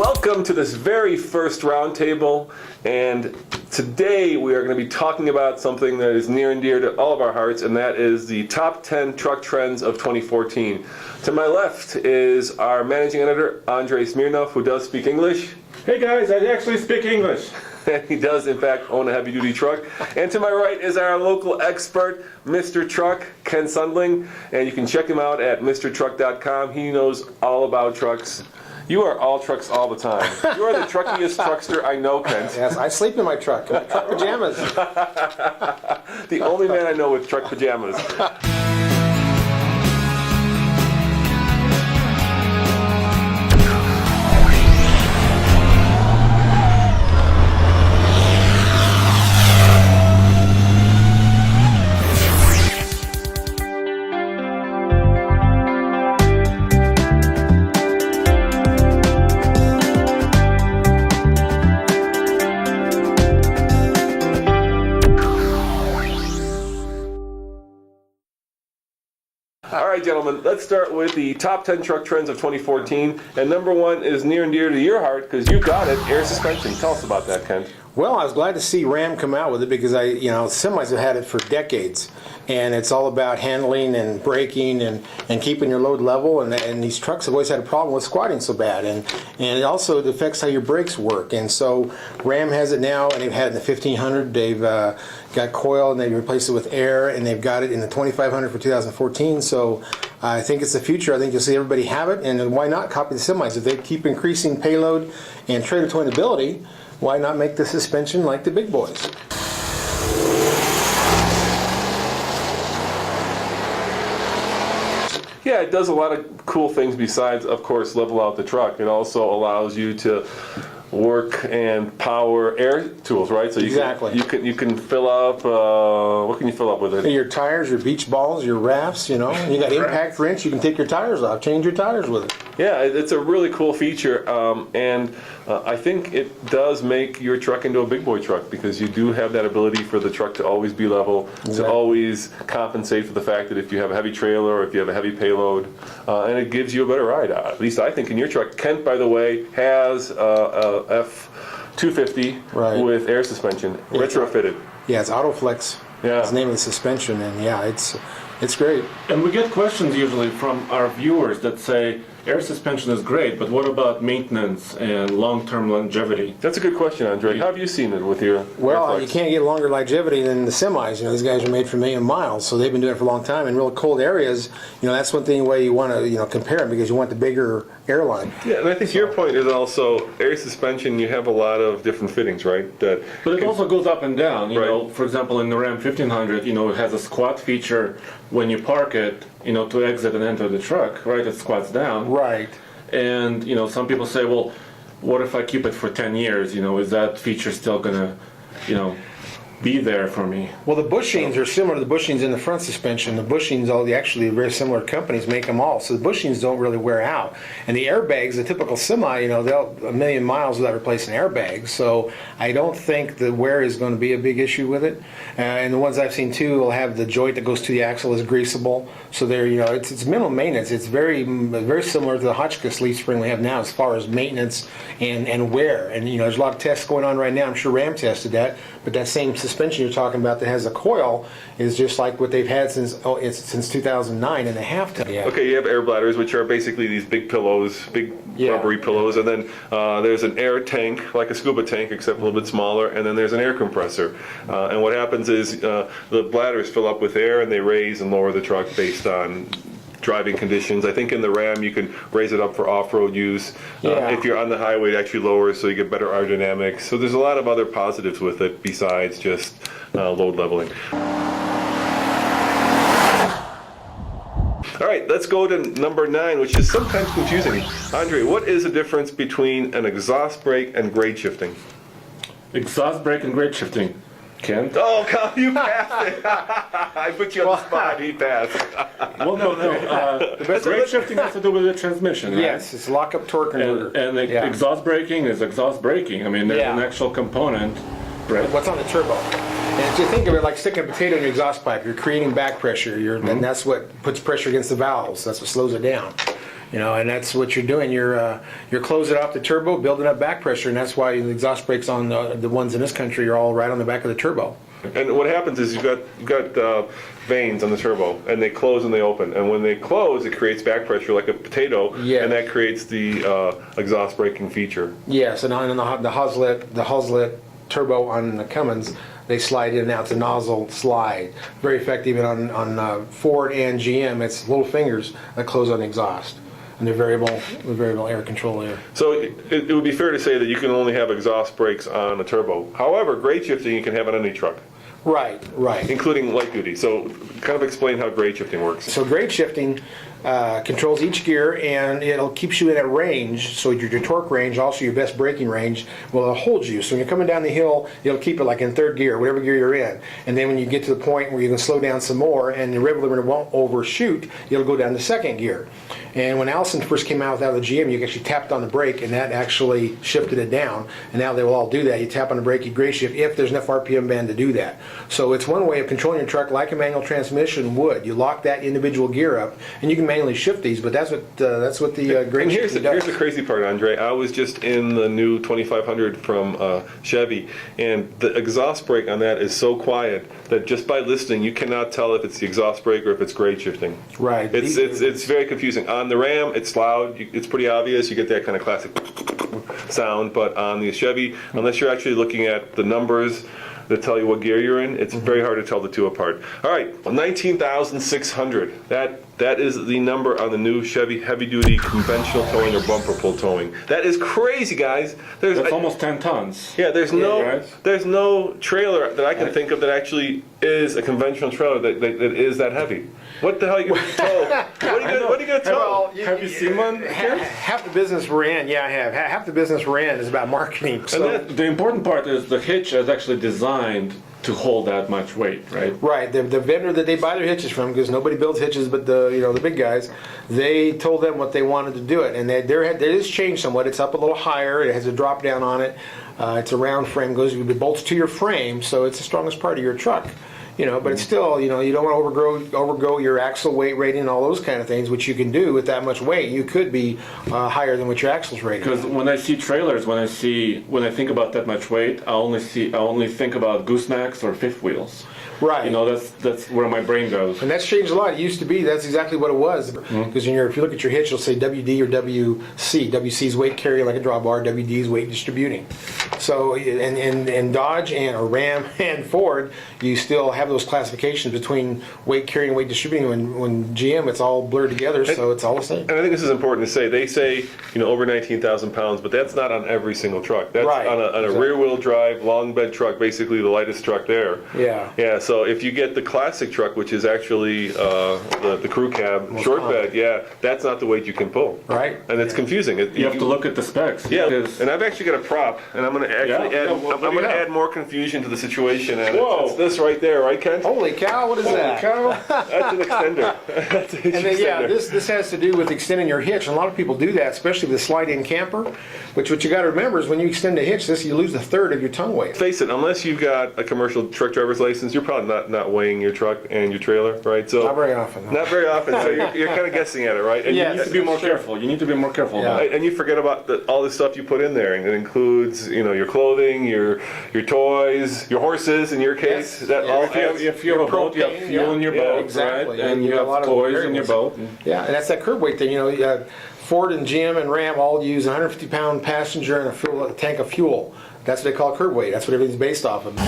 Welcome to this very first roundtable, and today we are going to be talking about something that is near and dear to all of our hearts, and that is the top 10 truck trends of 2014. To my left is our managing editor, Andrei Smirnov, who does speak English. Hey guys, I actually speak English. He does, in fact, own a heavy-duty truck. And to my right is our local expert, Mr. Truck, Ken Sundling. And you can check him out at MrTruck.com. He knows all about trucks. You are all trucks all the time. You are the truckiest truckster I know, Kent. Yes, I sleep in my truck pajamas. The only man I know with truck pajamas. All right, gentlemen, let's start with the top 10 truck trends of 2014. And number one is near and dear to your heart because you got it, air suspension. Tell us about that, Kent. Well, I was glad to see Ram come out with it because semis have had it for decades, and it's all about handling and braking and keeping your load level. And these trucks have always had a problem with squatting so bad, and it also affects how your brakes work. And so Ram has it now, and they've had it in the 1500. They've got coil, and they replaced it with air, and they've got it in the 2500 for 2014. So I think it's the future. I think you'll see everybody have it, and why not copy the semis? If they keep increasing payload and trailer towability, why not make the suspension like the big boys? Yeah, it does a lot of cool things besides, of course, level out the truck. It also allows you to work and power air tools, right? So you can fill up. What can you fill up with it? Your tires, your beach balls, your rafts. You got impact wrench. You can take your tires off, change your tires with it. Yeah, it's a really cool feature, and I think it does make your truck into a big boy truck because you do have that ability for the truck to always be level, to always compensate for the fact that if you have a heavy trailer or if you have a heavy payload, and it gives you a better ride. At least I think in your truck. Kent, by the way, has a F250 with air suspension, retrofitted. Yeah, it's Autoflex. Yeah. It's the name of the suspension, and yeah, it's great. And we get questions usually from our viewers that say, air suspension is great, but what about maintenance and long-term longevity? That's a good question, Andre. How have you seen it with your Well, Airflex? you can't get longer longevity than the semis. These guys are made for a million miles, so they've been doing it for a long time. In real cold areas, that's one thing way you want to compare them because you want the bigger airline. Yeah, and I think your point is also air suspension. You have a lot of different fittings, right? But it also goes up and down. Right. For example, in the Ram 1500, it has a squat feature when you park it, to exit and enter the truck, right? It squats down. Right. And, some people say, well, what if I keep it for 10 years? Is that feature still going to, be there for me? Well, the bushings are similar to the bushings in the front suspension. The bushings, actually very similar companies make them all, so the bushings don't really wear out. And the airbags, the typical semi, they'll a million miles without replacing airbags. So I don't think the wear is going to be a big issue with it. And the ones I've seen too will have the joint that goes to the axle is greasable. So they're, it's minimal maintenance. It's very very similar to the Hotchkiss leaf spring we have now as far as maintenance and wear. And there's a lot of tests going on right now. I'm sure Ram tested that, but that same suspension you're talking about that has a coil is just like what they've had since 2009 and a half ton. Yeah. Okay, you have air bladders, which are basically these big pillows, big rubbery pillows, and then there's an air tank, like a scuba tank, except a little bit smaller, and then there's an air compressor. And what happens is the bladders fill up with air, and they raise and lower the truck based on driving conditions. I think in the Ram you can raise it up for off-road use. If you're on the highway, it actually lowers so you get better aerodynamics. So there's a lot of other positives with it besides just load leveling. All right, let's go to number 9, which is sometimes confusing. Andre, what is the difference between an exhaust brake and grade shifting? Exhaust brake and grade shifting. Ken? Oh, come, you passed it. I put you on the spot. He passed. Well, no. Brake shifting has to do with the transmission, right? Yes, it's lock-up torque converter. And exhaust braking is exhaust braking. I mean, there's an actual component. Right. What's on the turbo? And if you think of it like sticking a potato in your exhaust pipe, you're creating back pressure, and that's what puts pressure against the valves. That's what slows it down. You know, and that's what you're doing. You're closing off the turbo, building up back pressure, and that's why the exhaust brakes on the ones in this country are all right on the back of the turbo. And what happens is you've got vanes on the turbo, and they close and they open. And when they close, it creates back pressure like a potato, Yeah. and that creates the exhaust braking feature. Yes, and on the Hoslet turbo on the Cummins, they slide in and out. It's a nozzle slide. Very effective even on Ford and GM. It's little fingers that close on the exhaust. And they're variable air control there. So it would be fair to say that you can only have exhaust brakes on a turbo. However, grade shifting you can have on any truck, Right. including light duty. So kind of explain how grade shifting works. So grade shifting controls each gear, and it'll keeps you in a range. So your torque range, also your best braking range, will hold you. So when you're coming down the hill, it'll keep it like in third gear, whatever gear you're in. And then when you get to the point where you can slow down some more, and the rev limiter won't overshoot, it'll go down to second gear. And when Allison first came out with the GM, you actually tapped on the brake, and that actually shifted it down. And now they will all do that. You tap on the brake, you grade shift if there's enough RPM band to do that. So it's one way of controlling your truck like a manual transmission would. You lock that individual gear up, and you can manually shift these. But that's what the grade And here's shifting does. the crazy part, Andre. I was just in the new 2500 from Chevy, and the exhaust brake on that is so quiet that just by listening, you cannot tell if it's the exhaust brake or if it's grade shifting. Right. It's very confusing. On the Ram, it's loud. It's pretty obvious. You get that kind of classic sound. But on the Chevy, unless you're actually looking at the numbers that tell you what gear you're in, it's very hard to tell the two apart. All right, 19,600. That is the number on the new Chevy heavy-duty conventional towing or bumper pull towing. That is crazy, guys. That's almost 10 tons. Yeah, there's right? no trailer that I can think of that actually is a conventional trailer that is that heavy. What the hell are you going to tow? What are you going to tow? Have you seen one? Half the business we're in, yeah, I have. Half the business we're in is about marketing. So. The important part is the hitch is actually designed to hold that much weight, right? Right. The vendor that they buy their hitches from, because nobody builds hitches but the big guys, they told them what they wanted to do it, and they just changed somewhat. It's up a little higher. It has a drop down on it. It's a round frame, it bolts to your frame, so it's the strongest part of your truck. But it's still, you don't want to overgo your axle weight rating and all those kind of things, which you can do with that much weight. You could be higher than what your axle's rated. Because when I see trailers, when I think about that much weight, I only think about goosenecks or fifth wheels. Right. That's where my brain goes. And that's changed a lot. It used to be that's exactly what it was. Because if you look at your hitch, it'll say WD or WC. WC is weight carrying like a drawbar. WD is weight distributing. So in Dodge or Ram and Ford, you still have those classifications between weight carrying and weight distributing. When GM, it's all blurred together, so it's all the same. And I think this is important to say. They say over 19,000 pounds, but that's not on every single truck. That's right. on a rear-wheel drive, long bed truck, basically the lightest truck there. Yeah. Yeah. So if you get the classic truck, which is actually the crew cab short bed, that's not the weight you can pull. Right. And it's confusing. You have to look at the specs. Yeah. And I've actually got a prop, and I'm going to actually add more confusion to the situation. And it's this right there, right, Ken? Holy cow! What is that? That's an extender. That's a hitch And then, extender. this has to do with extending your hitch. And a lot of people do that, especially with a slide-in camper. Which what you got to remember is when you extend a hitch, you lose a third of your tongue weight. Face it, unless you've got a commercial truck driver's license, you're probably not weighing your truck and your trailer, right? So Not very often. No. Not very often. So you're kind of guessing at it, right? And Yeah, You need to be more careful. You need to be more careful about it. and you forget about all the stuff you put in there, and it includes, your clothing, your toys, your horses. In your case, Yes. that all If you have a boat, you have propane, fuel in your boat, exactly. right? And You you got a lot have of toys in your variables. boat. Yeah, and that's that curb weight thing. Ford and GM and Ram all use 150-pound passenger and a tank of fuel. That's what they call curb weight. That's what everything's based off of.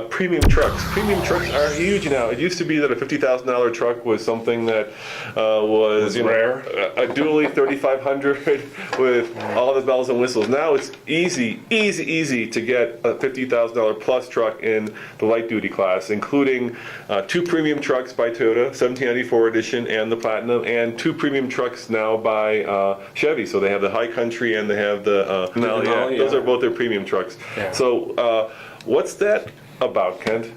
Premium trucks. Premium trucks are huge now. It used to be that a $50,000 truck was something that was rare. A dually 3500 with all the bells and whistles. Now it's easy to get a $50,000 plus truck in the light duty class, including 2 premium trucks by Toyota, 1794 edition and the Platinum, and 2 premium trucks now by Chevy. So they have the High Country and they have the Denali. Those are both their premium trucks. Yeah. So what's that about, Kent?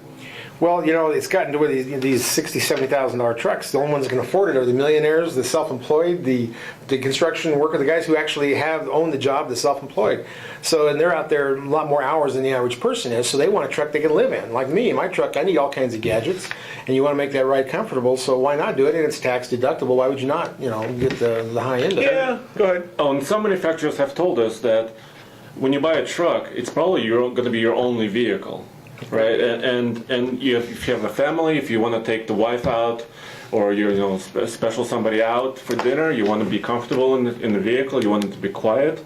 Well, it's gotten to where these $60,000, $70,000 trucks, the only ones that can afford it are the millionaires, the self-employed, the construction worker, the guys who actually own the job, the self-employed. So, and they're out there a lot more hours than the average person is, so they want a truck they can live in. Like me, my truck, I need all kinds of gadgets, and you want to make that ride comfortable, so why not do it? And it's tax deductible. Why would you not, get the high end of it? Yeah, go ahead. Oh, and some manufacturers have told us that when you buy a truck, it's probably going to be your only vehicle. Right, and if you have a family, if you want to take the wife out, or you're special somebody out for dinner, you want to be comfortable in the vehicle, you want it to be quiet,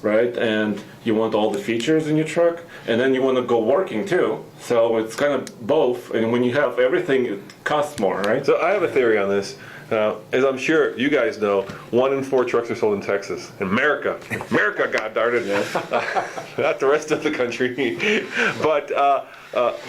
right, and you want all the features in your truck, and then you want to go working too. So it's kind of both, and when you have everything, it costs more, right? So I have a theory on this. As I'm sure you guys know, 1 in 4 trucks are sold in Texas. In America, God darn it. Not the rest of the country. But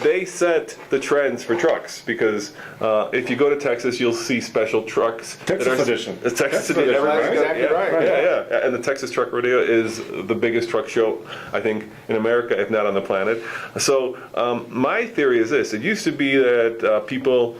they set the trends for trucks because if you go to Texas, you'll see special trucks. Texas edition. It's Texas edition. Edition, That's exactly right. Yeah. And the Texas Truck Rodeo is the biggest truck show, I think, in America, if not on the planet. So my theory is this. It used to be that people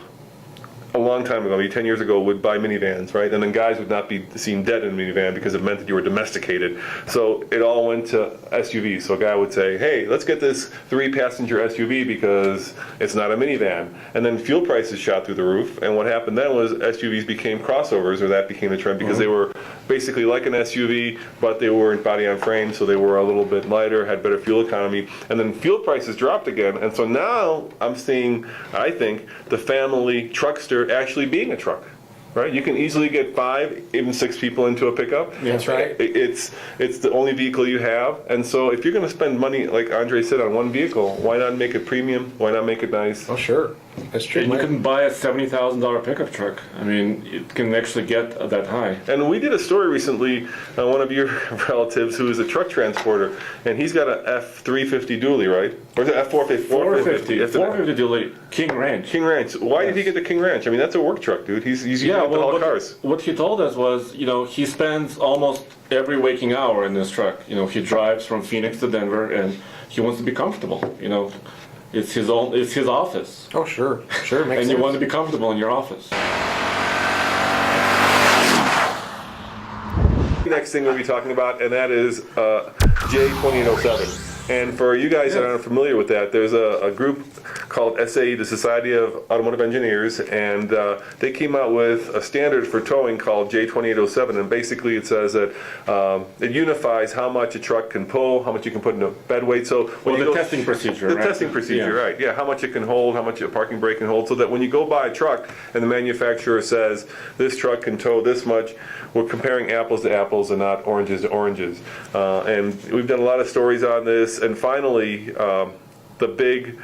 a long time ago, maybe 10 years ago, would buy minivans, right? And then guys would not be seen dead in a minivan because it meant that you were domesticated. So it all went to SUVs. So a guy would say, hey, let's get this 3-passenger SUV because it's not a minivan. And then fuel prices shot through the roof. And what happened then was SUVs became crossovers, or that became the trend because they were basically like an SUV, but they weren't body on frame, so they were a little bit lighter, had better fuel economy. And then fuel prices dropped again. And so now I'm seeing, I think, the family truckster actually being a truck, right? You can easily get 5, even 6 people into a pickup. That's right. It's the only vehicle you have, and so if you're going to spend money, like Andre said, on one vehicle, why not make it premium? Why not make it nice? Oh, sure. That's true. And you can buy a $70,000 pickup truck. I mean, it can actually get that high. And we did a story recently on one of your relatives who is a truck transporter, and he's got a F350 dually, right? Or is it F450? 450 dually, King Ranch. King Ranch. Why did he get the King Ranch? I mean, that's a work truck, dude. He's using it to haul cars. What he told us was, he spends almost every waking hour in this truck. He drives from Phoenix to Denver, and he wants to be comfortable. It's his office. Oh, sure. Makes and sense. you want to be comfortable in your office. Next thing we'll be talking about, and that is J2807. And for you guys that aren't familiar with that, there's a group called SAE, the Society of Automotive Engineers, and they came out with a standard for towing called J2807, and basically it says that it unifies how much a truck can pull, how much you can put in a bed weight. So when the testing procedure, the right? testing procedure, right? Yeah, how much it can hold, how much a parking brake can hold, so that when you go buy a truck and the manufacturer says this truck can tow this much, we're comparing apples to apples and not oranges to oranges. And we've done a lot of stories on this. And finally, the big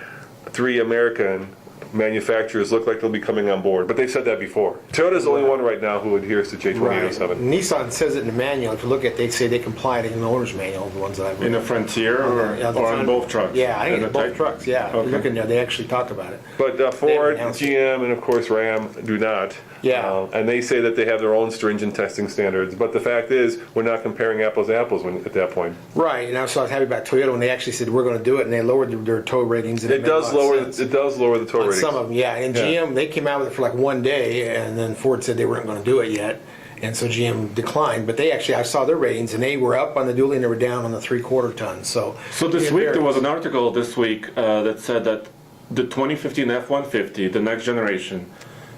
3 American manufacturers look like they'll be coming on board. But they've said that before. Toyota's the only one right now who adheres to J2807. Nissan says it in the manual. If you look at it, they say they comply to the owner's manual, the ones that I've read. In the Frontier or on both trucks? Yeah, I think In it's the both Type? trucks, yeah. If you Okay. look in there, they actually talk about it. But Ford, announced it. GM, and of course Ram do not. Yeah. And they say that they have their own stringent testing standards. But the fact is, we're not comparing apples to apples at that point. Right, and I was happy about Toyota when they actually said we're going to do it, and they lowered their tow ratings. And It made a does lot of lower. sense. It does lower the tow On ratings. some of them, yeah. And GM, they came out with it for like one day, and then Ford said they weren't going to do it yet, and so GM declined. But they actually, I saw their ratings, and they were up on the dually, and they were down on the 3/4 ton. So this it week there varies. was an article this week that said that the 2015 F-150, the next generation,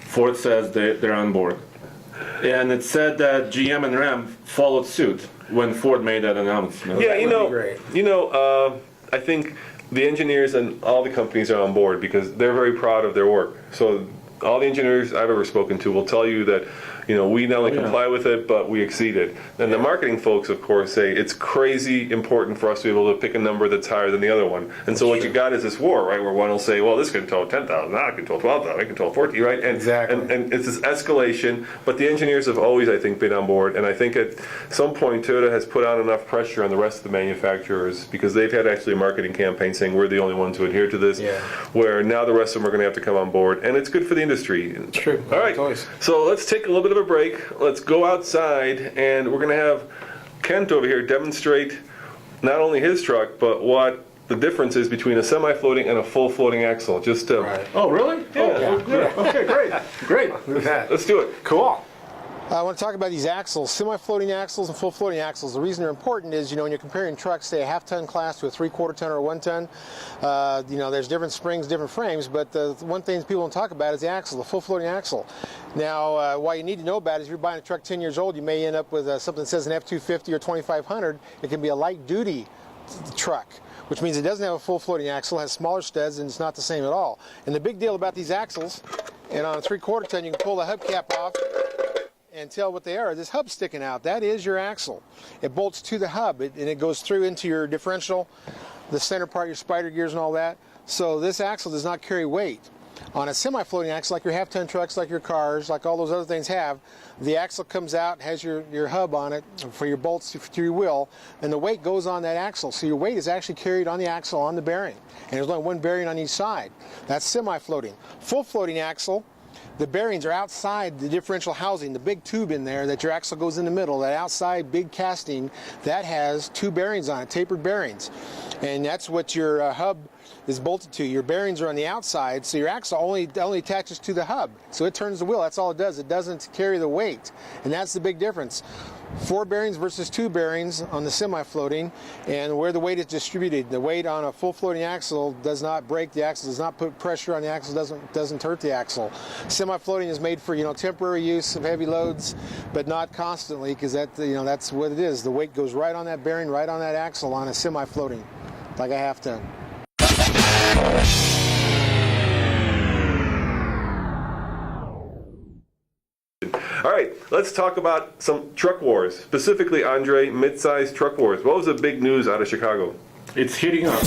Ford says they're on board. And it said that GM and Ram followed suit when Ford made that announcement. Yeah, That would be great. I think the engineers and all the companies are on board because they're very proud of their work. So all the engineers I've ever spoken to will tell you that, we not only comply with it, but we exceed it. And the marketing folks, of course, say it's crazy important for us to be able to pick a number that's higher than the other one. And so what you got is this war, right, where one will say, well, this can tow 10,000, I can tow 12,000, I can tow 14, right? And, Exactly. And it's this escalation, but the engineers have always, I think, been on board. And I think at some point, Toyota has put on enough pressure on the rest of the manufacturers because they've had actually a marketing campaign saying we're the only ones who adhere to this, where now the rest of them are going to have to come on board. And it's good for the industry. It's true. All right, Always. so let's take a little bit of a break. Let's go outside, and we're going to have Kent over here demonstrate not only his truck, but what the difference is between a semi-floating and a full floating axle. Just Right. Oh, really? Oh, good. Okay, great. Great. Look at that. let's do it. Cool. I want to talk about these axles, semi-floating axles and full floating axles. The reason they're important is, when you're comparing trucks, say a half-ton class to a three-quarter ton or a 1 ton, there's different springs, different frames, but the one thing people don't talk about is the axle, the full floating axle. Now, what you need to know about is if you're buying a truck 10 years old, you may end up with something that says an F-250 or 2500. It can be a light-duty truck, which means it doesn't have a full floating axle, has smaller studs, and it's not the same at all. And the big deal about these axles, and on a three-quarter ton, you can pull the hubcap off and tell what they are. This hub sticking out, that is your axle. It bolts to the hub, and it goes through into your differential, the center part, your spider gears and all that. So this axle does not carry weight. On a semi-floating axle, like your half-ton trucks, like your cars, like all those other things have, the axle comes out, has your hub on it for your bolts to your wheel, and the weight goes on that axle. So your weight is actually carried on the axle, on the bearing. And there's only one bearing on each side. That's semi-floating. Full floating axle, the bearings are outside the differential housing, the big tube in there that your axle goes in the middle, that outside big casting, that has two bearings on it, tapered bearings. And that's what your hub is bolted to. Your bearings are on the outside, so your axle only attaches to the hub. So it turns the wheel, that's all it does. It doesn't carry the weight. And that's the big difference. 4 bearings versus 2 bearings on the semi-floating, and where the weight is distributed. The weight on a full floating axle does not break the axle, does not put pressure on the axle, doesn't hurt the axle. Semi-floating is made for temporary use of heavy loads, but not constantly, because that's what it is. The weight goes right on that bearing, right on that axle on a semi-floating, like a half-ton. All right, let's talk about some truck wars, specifically, Andre, mid-size truck wars. What was the big news out of Chicago? It's heating up.